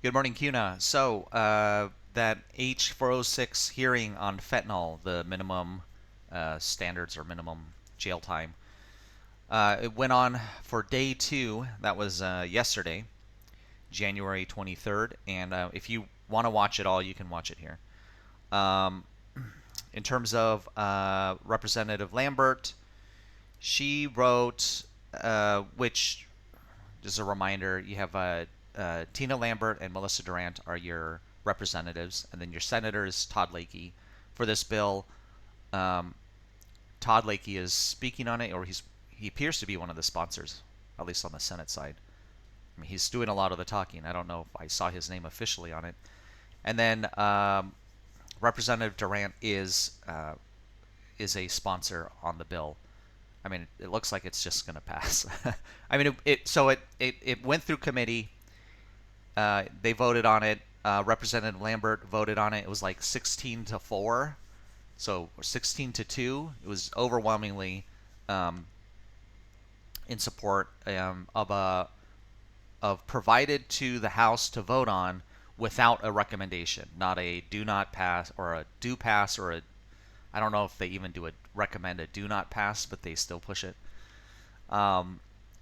Good morning, Cuna. That H406 hearing on fentanyl, the minimum standards or minimum jail time, it went on for day two. That was yesterday, January 23rd. And if you want to watch it all, you can watch it here. Um, in terms of Representative Lambert, she wrote, which, just a reminder, you have Tina Lambert and Melissa Durant are your representatives, and then your senator is Todd Lakey. For this bill, um, Todd Lakey is speaking on it, or he appears to be one of the sponsors, at least on the Senate side. I mean, he's doing a lot of the talking. I don't know if I saw his name officially on it. And then Representative Durant is a sponsor on the bill. I mean, it looks like it's just going to pass. I mean, it went through committee. They voted on it. Representative Lambert voted on it. It was like 16-4, so 16-2. It was overwhelmingly in support of provided to the House to vote on without a recommendation, not a do not pass or a do pass or a. I don't know if they even recommend a do not pass, but they still push it.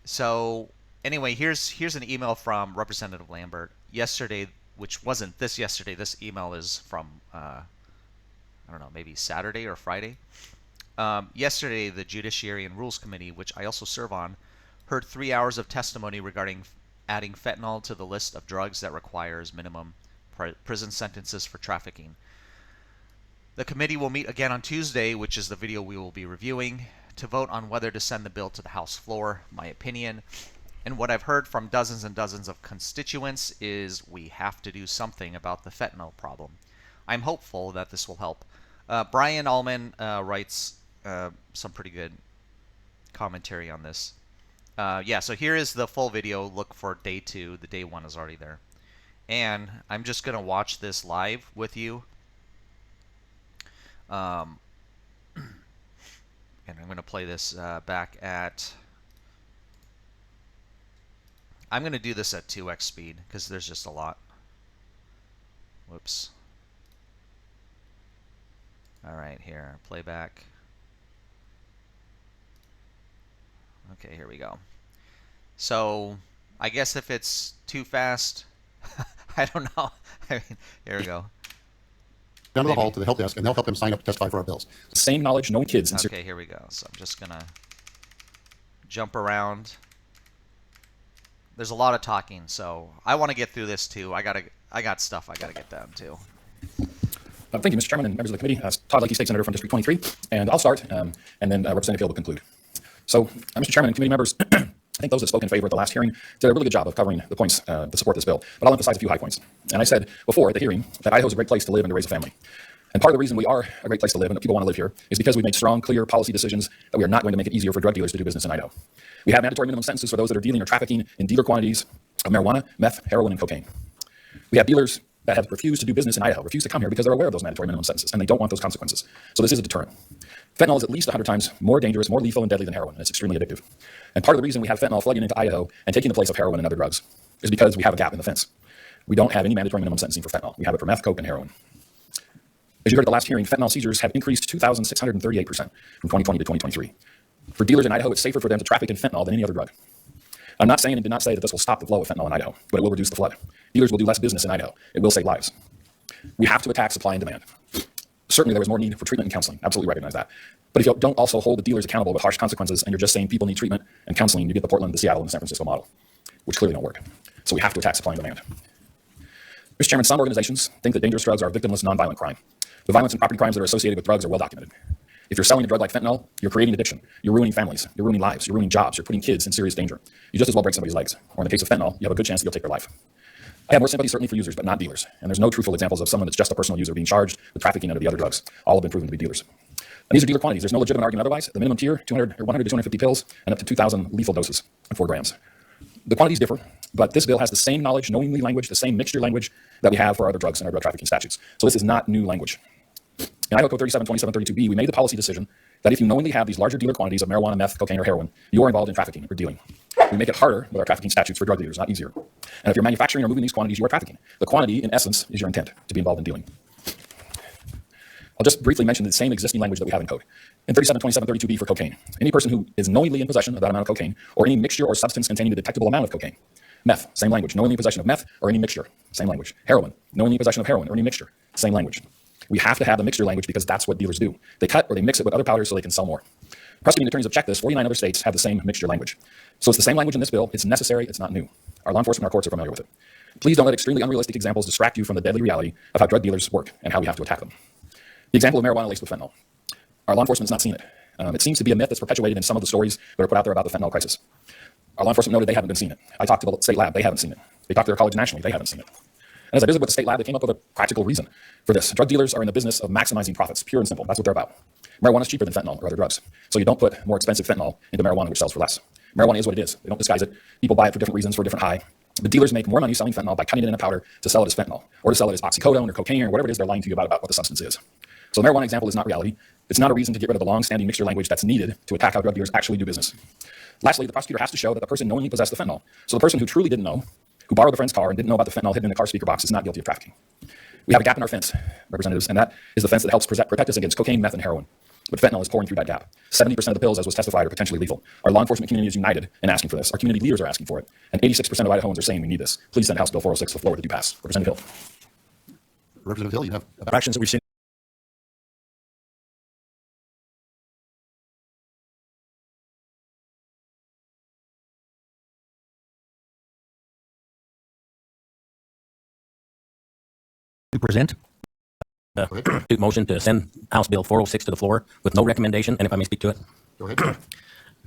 So anyway, here's an email from Representative Lambert yesterday, which wasn't this yesterday. This email is from I don't know, maybe Saturday or Friday. Yesterday, the Judiciary and Rules Committee, which I also serve on, heard 3 hours of testimony regarding adding fentanyl to the list of drugs that requires minimum prison sentences for trafficking. The committee will meet again on Tuesday, which is the video we will be reviewing, to vote on whether to send the bill to the House floor. My opinion, and what I've heard from dozens and dozens of constituents, is we have to do something about the fentanyl problem. I'm hopeful that this will help. Brian Allman writes some pretty good commentary on this. So here is the full video. Look for day two. The day one is already there. And I'm just going to watch this live with you. And I'm going to play this back at. I'm going to do this at 2x speed because there's just a lot. Whoops. All right, here, playback. Okay, here we go. So I guess if it's too fast, I don't know. I mean, here we go. Down to the hall to the help desk, and they'll help them sign up to testify for our bills. Same knowledge, knowing kids. Okay, here we go. So I'm just gonna jump around. There's a lot of talking, so I want to get through this too. I got stuff I gotta get done too. Thank you, Mr. Chairman and members of the committee. Todd Lakey, State Senator from District 23, and I'll start, and then Representative Hill will conclude. So, Mr. Chairman and committee members, I think those that spoke in favor at the last hearing did a really good job of covering the points that support this bill, but I'll emphasize a few high points. And I said before at the hearing that Idaho is a great place to live and to raise a family. And part of the reason we are a great place to live and that people want to live here is because we've made strong, clear policy decisions that we are not going to make it easier for drug dealers to do business in Idaho. We have mandatory minimum sentences for those that are dealing or trafficking in dealer quantities of marijuana, meth, heroin, and cocaine. We have dealers that have refused to do business in Idaho, refused to come here because they're aware of those mandatory minimum sentences and they don't want those consequences. So this is a deterrent. Fentanyl is at least 100 times more dangerous, more lethal and deadly than heroin, and it's extremely addictive. And part of the reason we have fentanyl flooding into Idaho and taking the place of heroin and other drugs is because we have a gap in the fence. We don't have any mandatory minimum sentencing for fentanyl. We have it for meth, coke, and heroin. As you heard at the last hearing, fentanyl seizures have increased 2,638% from 2020 to 2023. For dealers in Idaho, it's safer for them to traffic in fentanyl than any other drug. I'm not saying and did not say that this will stop the flow of fentanyl in Idaho, but it will reduce the flood. Dealers will do less business in Idaho. It will save lives. We have to attack supply and demand. Certainly, there is more need for treatment and counseling. Absolutely recognize that. But if you don't also hold the dealers accountable with harsh consequences and you're just saying people need treatment and counseling, you get the Portland, the Seattle, and the San Francisco model, which clearly don't work. So we have to attack supply and demand. Mr. Chairman, some organizations think that dangerous drugs are a victimless, nonviolent crime. The violence and property crimes that are associated with drugs are well documented. If you're selling a drug like fentanyl, you're creating addiction. You're ruining families. You're ruining lives. You're ruining jobs. You're putting kids in serious danger. You just as well break somebody's legs. Or in the case of fentanyl, you have a good chance that you'll take their life. I have more sympathy certainly for users, but not dealers. And there's no truthful examples of someone that's just a personal user being charged with trafficking under the other drugs. All have been proven to be dealers. And these are dealer quantities. There's no legitimate argument otherwise. The minimum tier, 100 to 250 pills, and up to 2,000 lethal doses of 4 grams. The quantities differ, but this bill has the same knowledge, knowingly language, the same mixture language that we have for other drugs and our drug trafficking statutes. So this is not new language. In Idaho Code 372732B, we made the policy decision that if you knowingly have these larger dealer quantities of marijuana, meth, cocaine, or heroin, you are involved in trafficking or dealing. We make it harder with our trafficking statutes for drug dealers, not easier. And if you're manufacturing or moving these quantities, you are trafficking. The quantity, in essence, is your intent to be involved in dealing. I'll just briefly mention the same existing language that we have in code. In 372732B for cocaine, any person who is knowingly in possession of that amount of cocaine or any mixture or substance containing a detectable amount of cocaine. Meth, same language. Knowingly in possession of meth or any mixture, same language. Heroin, knowingly in possession of heroin or any mixture, same language. We have to have the mixture language because that's what dealers do. They cut or they mix it with other powders so they can sell more. Prosecuting attorneys have checked this. 49 other states have the same mixture language. So it's the same language in this bill. It's necessary. It's not new. Our law enforcement, our courts are familiar with it. Please don't let extremely unrealistic examples distract you from the deadly reality of how drug dealers work and how we have to attack them. The example of marijuana laced with fentanyl. Our law enforcement's not seen it. It seems to be a myth that's perpetuated in some of the stories that are put out there about the fentanyl crisis. Our law enforcement noted they haven't been seen it. I talked to the state lab. They haven't seen it. They talked to their colleagues nationally. They haven't seen it. And as I visited with the state lab, they came up with a practical reason for this. Drug dealers are in the business of maximizing profits, pure and simple. That's what they're about. Marijuana is cheaper than fentanyl or other drugs. So you don't put more expensive fentanyl into marijuana, which sells for less. Marijuana is what it is. They don't disguise it. People buy it for different reasons, for a different high. The dealers make more money selling fentanyl by cutting it in a powder to sell it as fentanyl, or to sell it as oxycodone or cocaine or whatever it is they're lying to you about what the substance is. So the marijuana example is not reality. It's not a reason to get rid of the long-standing mixture language that's needed to attack how drug dealers actually do business. Lastly, the prosecutor has to show that the person knowingly possessed the fentanyl. So the person who truly didn't know, who borrowed a friend's car and didn't know about the fentanyl hidden in the car speaker box, is not guilty of trafficking. We have a gap in our fence, representatives, and that is the fence that helps protect us against cocaine, meth, and heroin. But fentanyl is pouring through that gap. 70% of the pills, as was testified, are potentially lethal. Our law enforcement community is united in asking for this. Our community leaders are asking for it. And 86% of Idahoans are saying we need this. Please send House Bill 406 to the floor to do pass. Representative Hill. Representative Hill, you have Actions that we've seen. To present the motion to send House Bill 406 to the floor with no recommendation, and if I may speak to it. Go ahead.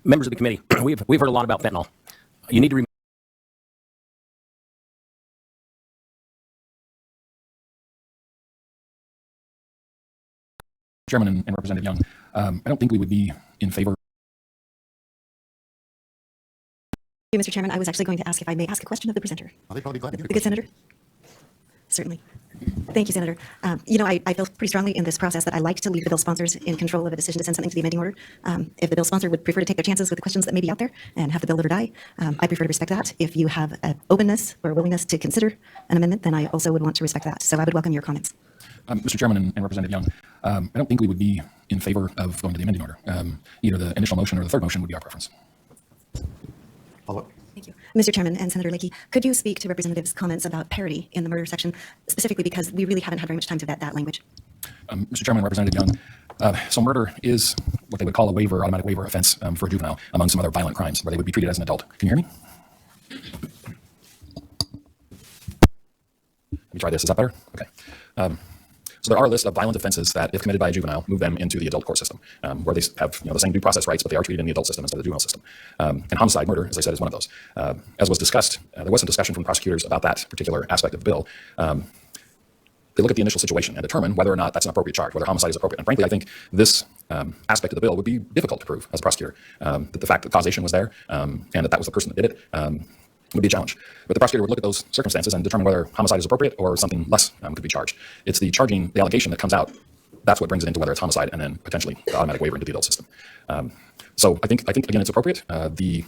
Members of the committee, we've heard a lot about fentanyl. You need to remember Chairman and Representative Young, I don't think we would be in favor. Mr. Chairman, I was actually going to ask if I may ask a question of the presenter. I'll probably be glad to hear The good senator? Certainly. Thank you, Senator. I feel pretty strongly in this process that I like to leave the bill sponsors in control of a decision to send something to the amending order. If the bill sponsor would prefer to take their chances with the questions that may be out there and have the bill live or die, I prefer to respect that. If you have an openness or willingness to consider an amendment, then I also would want to respect that. So I would welcome your comments. Mr. Chairman and Representative Young, I don't think we would be in favor of going to the amending order. Either the initial motion or the third motion would be our preference. Follow up. Thank you. Mr. Chairman and Senator Lakey, could you speak to Representative's comments about parity in the murder section, specifically because we really haven't had very much time to vet that language? Mr. Chairman, Representative Young, so murder is what they would call a waiver, automatic waiver offense for a juvenile, among some other violent crimes where they would be treated as an adult. Can you hear me? Let me try this. Is that better? Okay. So there are a list of violent offenses that, if committed by a juvenile, move them into the adult court system, where they have the same due process rights, but they are treated in the adult system instead of the juvenile system. And homicide, murder, as I said, is one of those. As was discussed, there was some discussion from prosecutors about that particular aspect of the bill. They look at the initial situation and determine whether or not that's an appropriate charge, whether homicide is appropriate. And frankly, I think this aspect of the bill would be difficult to prove as a prosecutor. That the fact that causation was there and that was the person that did it would be a challenge. But the prosecutor would look at those circumstances and determine whether homicide is appropriate or something less could be charged. It's the allegation that comes out, that's what brings it into whether it's homicide and then potentially the automatic waiver into the adult system. So I think again, it's appropriate. The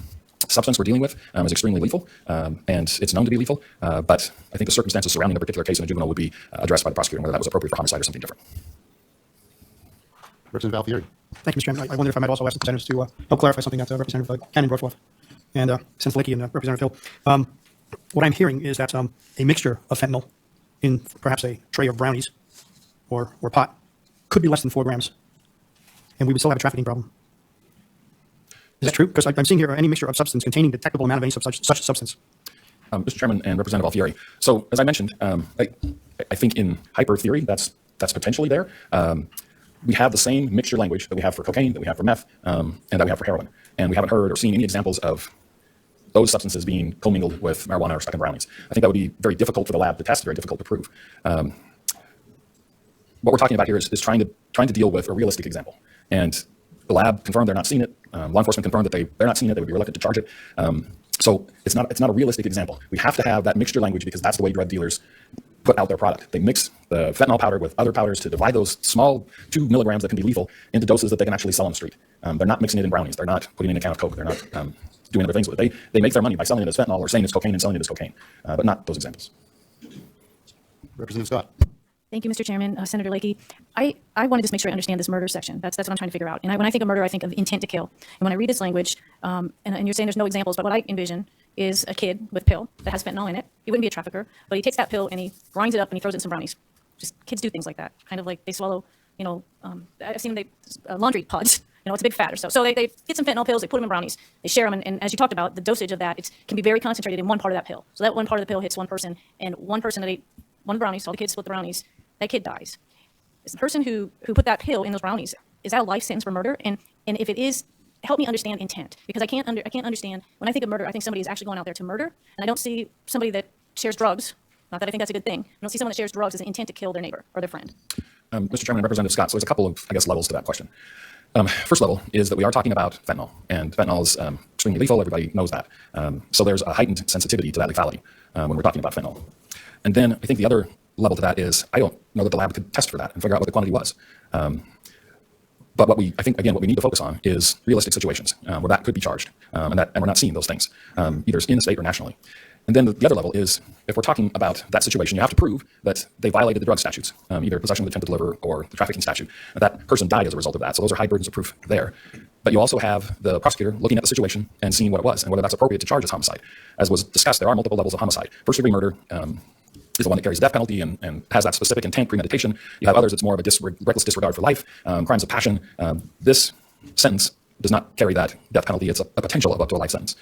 substance we're dealing with is extremely lethal, and it's known to be lethal, but I think the circumstances surrounding a particular case in a juvenile would be addressed by the prosecutor, whether that was appropriate for homicide or something different. Representative Alfieri. Thank you, Mr. Chairman. I wonder if I might also ask the presenters to help clarify something that Representative Cannon brought forth. And Senator Lakey and Representative Hill, what I'm hearing is that a mixture of fentanyl in perhaps a tray of brownies or pot could be less than 4 grams, and we would still have a trafficking problem. Is that true? Because I'm seeing here any mixture of substance containing detectable amount of any such substance. Mr. Chairman and Representative Alfieri. So as I mentioned, I think in hyper theory, that's potentially there. We have the same mixture language that we have for cocaine, that we have for meth, and that we have for heroin. And we haven't heard or seen any examples of those substances being commingled with marijuana or stuck in brownies. I think that would be very difficult for the lab to test, very difficult to prove. What we're talking about here is trying to deal with a realistic example. And the lab confirmed they're not seeing it. Law enforcement confirmed that they're not seeing it. They would be reluctant to charge it. So it's not a realistic example. We have to have that mixture language because that's the way drug dealers put out their product. They mix the fentanyl powder with other powders to divide those small 2 milligrams that can be lethal into doses that they can actually sell on the street. They're not mixing it in brownies. They're not putting it in a can of Coke. They're not doing other things with it. They make their money by selling it as fentanyl or saying it's cocaine and selling it as cocaine, but not those examples. Representative Scott. Thank you, Mr. Chairman. Senator Lakey, I want to just make sure I understand this murder section. That's what I'm trying to figure out. And when I think of murder, I think of intent to kill. And when I read this language, and you're saying there's no examples, but what I envision is a kid with a pill that has fentanyl in it. He wouldn't be a trafficker, but he takes that pill and he grinds it up and he throws it in some brownies. Just kids do things like that. Kind of like they swallow, I've seen laundry pods. It's a big fat or so. So they get some fentanyl pills, they put them in brownies, they share them, and as you talked about, the dosage of that can be very concentrated in one part of that pill. So that one part of the pill hits one person, and one person that ate one brownie, so all the kids split the brownies, that kid dies. Is the person who put that pill in those brownies, is that a life sentence for murder? And if it is, help me understand intent, because I can't understand, when I think of murder, I think somebody is actually going out there to murder, and I don't see somebody that shares drugs, not that I think that's a good thing, I don't see someone that shares drugs as an intent to kill their neighbor or their friend. Mr. Chairman, Representative Scott, so there's a couple of, levels to that question. First level is that we are talking about fentanyl, and fentanyl is extremely lethal. Everybody knows that. So there's a heightened sensitivity to that lethality when we're talking about fentanyl. And then I think the other level to that is I don't know that the lab could test for that and figure out what the quantity was. But what we need to focus on is realistic situations where that could be charged, and we're not seeing those things, either in the state or nationally. And then the other level is, if we're talking about that situation, you have to prove that they violated the drug statutes, either possession with intent to deliver or the trafficking statute. That person died as a result of that. So those are high burdens of proof there. But you also have the prosecutor looking at the situation and seeing what it was and whether that's appropriate to charge as homicide. As was discussed, there are multiple levels of homicide. First degree murder is the one that carries the death penalty and has that specific intent, premeditation. You have others, it's more of a reckless disregard for life, crimes of passion. This sentence does not carry that death penalty. It's a potential of up to a life sentence.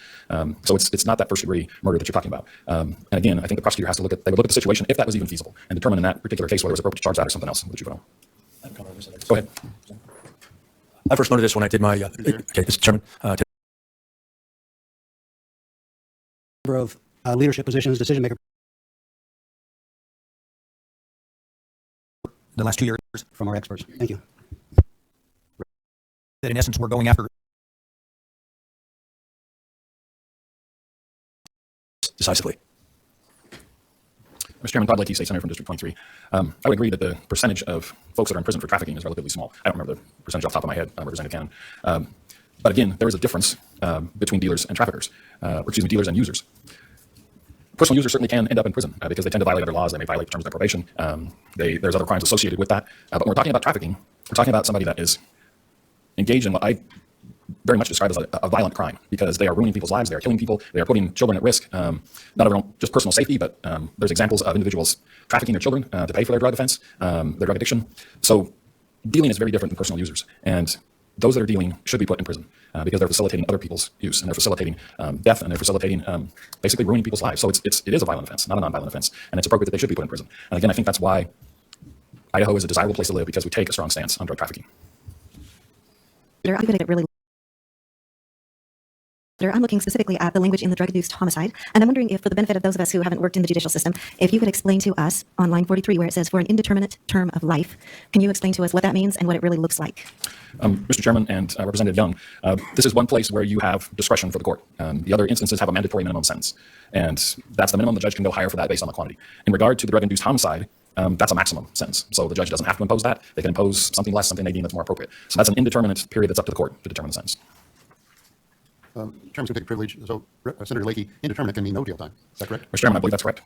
So it's not that first degree murder that you're talking about. And again, I think the prosecutor has to they would look at the situation, if that was even feasible, and determine in that particular case whether it was appropriate to charge that or something else with the juvenile. Go ahead. I first noted this when I did my, okay, Mr. Chairman, number of leadership positions, decision maker the last 2 years, from our experts. Thank you. that in essence we're going after decisively. Mr. Chairman, Todd Lakey, State Senator from District 23. I would agree that the percentage of folks that are in prison for trafficking is relatively small. I don't remember the percentage off the top of my head, Representative Cannon. But again, there is a difference between dealers and traffickers, dealers and users. Personal users certainly can end up in prison because they tend to violate other laws. They may violate the terms of their probation. There's other crimes associated with that. But when we're talking about trafficking, we're talking about somebody that is engaged in what I very much describe as a violent crime, because they are ruining people's lives. They are killing people. They are putting children at risk, not of just personal safety, but there's examples of individuals trafficking their children to pay for their drug offense, their drug addiction. So dealing is very different than personal users. And those that are dealing should be put in prison because they're facilitating other people's use, and they're facilitating death, and they're facilitating basically ruining people's lives. So it is a violent offense, not a nonviolent offense. And it's appropriate that they should be put in prison. And again, I think that's why Idaho is a desirable place to live, because we take a strong stance on drug trafficking. I'm looking specifically at the language in the drug-induced homicide, and I'm wondering if, for the benefit of those of us who haven't worked in the judicial system, if you could explain to us on line 43 where it says for an indeterminate term of life, can you explain to us what that means and what it really looks like? Mr. Chairman and Representative Young, this is one place where you have discretion for the court. The other instances have a mandatory minimum sentence, and that's the minimum. The judge can go higher for that based on the quantity. In regard to the drug-induced homicide, that's a maximum sentence. So the judge doesn't have to impose that. They can impose something less, something they deem that's more appropriate. So that's an indeterminate period that's up to the court to determine the sentence. Chairman's going to take a privilege. So, Senator Lakey, indeterminate can mean no jail time. Is that correct? Mr. Chairman, I believe that's correct.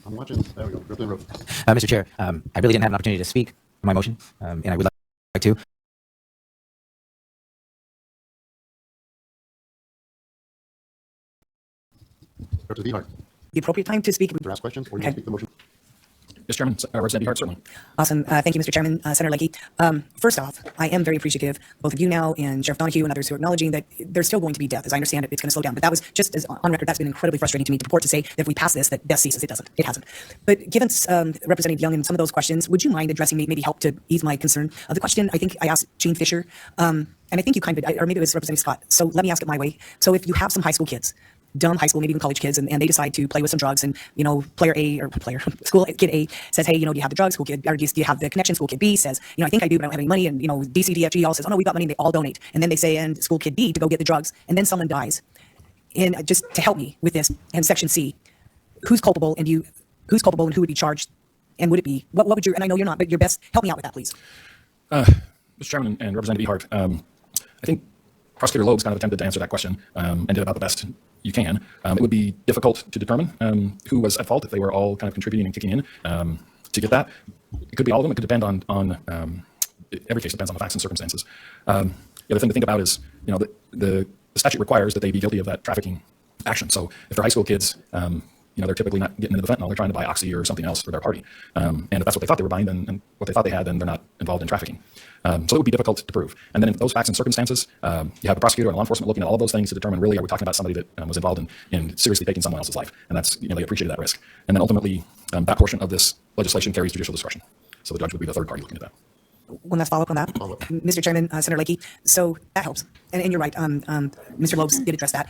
I'm watching. There we go. Representative Rhodes. Mr. Chair, I really didn't have an opportunity to speak on my motion, and I would like to. Representative Ehart. The appropriate time to speak. To ask questions, or you want to speak the motion? Mr. Chairman, Representative Ehart, certainly. Awesome. Thank you, Mr. Chairman. Senator Lakey. First off, I am very appreciative, both of you now and Sheriff Donahue and others, who are acknowledging that there's still going to be death. As I understand it, it's going to slow down. But that was just as on record, that's been incredibly frustrating to me to purport to say that if we pass this, that death ceases. It doesn't. It hasn't. But given Representative Young and some of those questions, would you mind addressing maybe help to ease my concern of the question? I think I asked Jane Fisher, and I think you kind of, or maybe it was Representative Scott. So let me ask it my way. So if you have some high school kids, dumb high school, maybe even college kids, and they decide to play with some drugs, and school kid A says, hey, do you have the drugs? School kid, or do you have the connection? School kid B says, I think I do, but I don't have any money. And D, C, D, F, G all says, oh no, we got money, and they all donate. And then they say, and school kid B to go get the drugs, and then someone dies. And just to help me with this, and section C, who's culpable and who's culpable and who would be charged, and would it be what would your, and I know you're not, but your best, help me out with that, please. Mr. Chairman and Representative Ehart, I think Prosecutor Loeb's kind of attempted to answer that question and did about the best you can. It would be difficult to determine who was at fault if they were all kind of contributing and kicking in to get that. It could be all of them. It could depend on every case depends on the facts and circumstances. The other thing to think about is, the statute requires that they be guilty of that trafficking action. So if they're high school kids, they're typically not getting into the fentanyl. They're trying to buy oxy or something else for their party. And if that's what they thought they were buying, and what they thought they had, then they're not involved in trafficking. So it would be difficult to prove. And then in those facts and circumstances, you have a prosecutor and law enforcement looking at all of those things to determine, really, are we talking about somebody that was involved in seriously taking someone else's life? And that's, they appreciated that risk. And then ultimately, that portion of this legislation carries judicial discretion. So the judge would be the third party looking at that. One last follow-up on that. Mr. Chairman, Senator Lakey, so that helps. And you're right, Mr. Loebs did address that.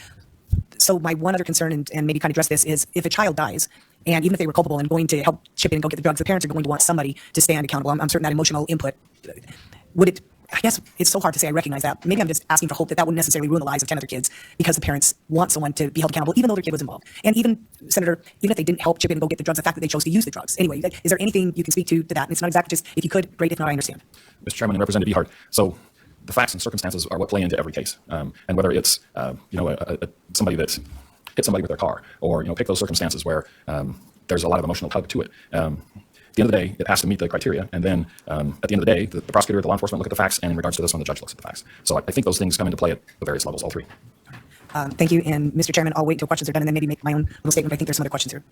So my one other concern, and maybe kind of address this, is if a child dies, and even if they were culpable and going to help chip in and go get the drugs, the parents are going to want somebody to stand accountable. I'm certain that emotional input, would it, I guess it's so hard to say, I recognize that. Maybe I'm just asking for hope that wouldn't necessarily ruin the lives of 10 other kids because the parents want someone to be held accountable, even though their kid was involved. And even, Senator, even if they didn't help chip in and go get the drugs, the fact that they chose to use the drugs. Anyway, is there anything you can speak to that? And it's not exactly just, if you could, great. If not, I understand. Mr. Chairman and Representative Ehart, so the facts and circumstances are what play into every case. And whether it's, somebody that hit somebody with their car, or, pick those circumstances where there's a lot of emotional tug to it. At the end of the day, it has to meet the criteria. And then at the end of the day, the prosecutor, the law enforcement look at the facts. And in regards to this one, the judge looks at the facts. So I think those things come into play at the various levels, all three. Thank you. And Mr. Chairman, I'll wait until questions are done and then maybe make my own little statement. I think there's some other questions here.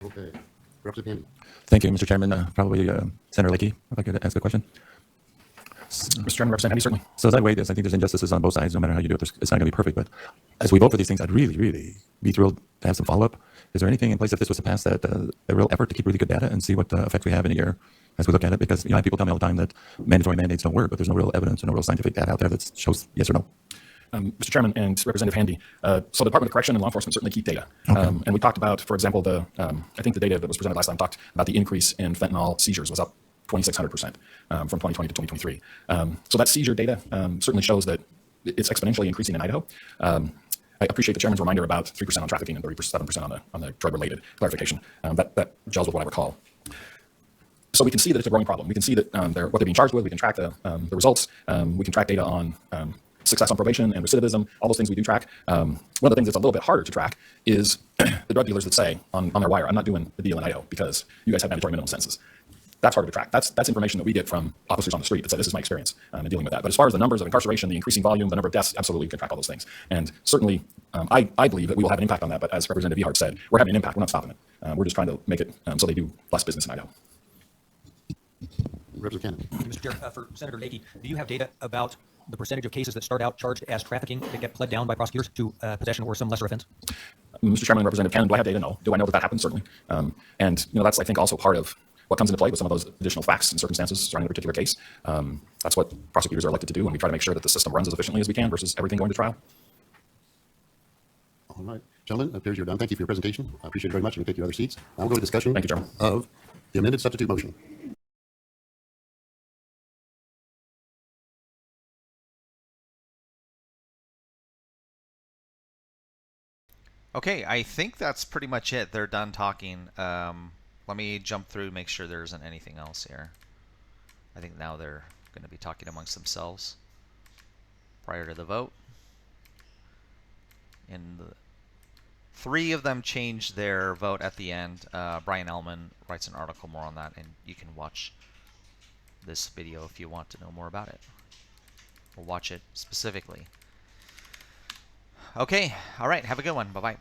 Okay. Representative Handy. Thank you, Mr. Chairman. Probably Senator Lakey, if I could ask a question. Mr. Chairman, Representative Handy, certainly. So as I weigh this, I think there's injustices on both sides. No matter how you do it, it's not going to be perfect. But as we vote for these things, I'd really, really be thrilled to have some follow-up. Is there anything in place if this was to pass that a real effort to keep really good data and see what effects we have in a year as we look at it? Because I have people tell me all the time that mandatory mandates don't work, but there's no real evidence or no real scientific data out there that shows yes or no. Mr. Chairman and Representative Handy, so the Department of Correction and law enforcement certainly keep data. Okay. And we talked about, for example, I think the data that was presented last time talked about the increase in fentanyl seizures was up 2,600% from 2020 to 2023. So that seizure data certainly shows that it's exponentially increasing in Idaho. I appreciate the chairman's reminder about 3% on trafficking and 37% on the drug-related clarification. That gels with what I recall. So we can see that it's a growing problem. We can see that what they're being charged with. We can track the results. We can track data on success on probation and recidivism, all those things we do track. One of the things that's a little bit harder to track is the drug dealers that say on their wire, I'm not doing the deal in Idaho because you guys have mandatory minimum sentences. That's harder to track. That's information that we get from officers on the street that say, this is my experience in dealing with that. But as far as the numbers of incarceration, the increasing volume, the number of deaths, absolutely you can track all those things. And certainly, I believe that we will have an impact on that. But as Representative Ehart said, we're having an impact. We're not stopping it. We're just trying to make it so they do less business in Idaho. Representative Cannon. Mr. Chair, for Senator Lakey, do you have data about the percentage of cases that start out charged as trafficking that get pled down by prosecutors to possession or some lesser offense? Mr. Chairman and Representative Cannon, do I have data? No. Do I know that happens? Certainly. And that's, I think, also part of what comes into play with some of those additional facts and circumstances surrounding a particular case. That's what prosecutors are elected to do, and we try to make sure that the system runs as efficiently as we can versus everything going to trial. All right. Gentlemen, it appears you're done. Thank you for your presentation. I appreciate it very much. You can take your other seats. Now we'll go to discussion. Thank you, Chairman. Of the amended substitute motion. Okay, I think that's pretty much it. They're done talking. Let me jump through, make sure there isn't anything else here. I think now they're going to be talking amongst themselves prior to the vote. And three of them changed their vote at the end. Brian Ellman writes an article more on that, and you can watch this video if you want to know more about it, or watch it specifically. Okay, all right, have a good one. Bye-bye.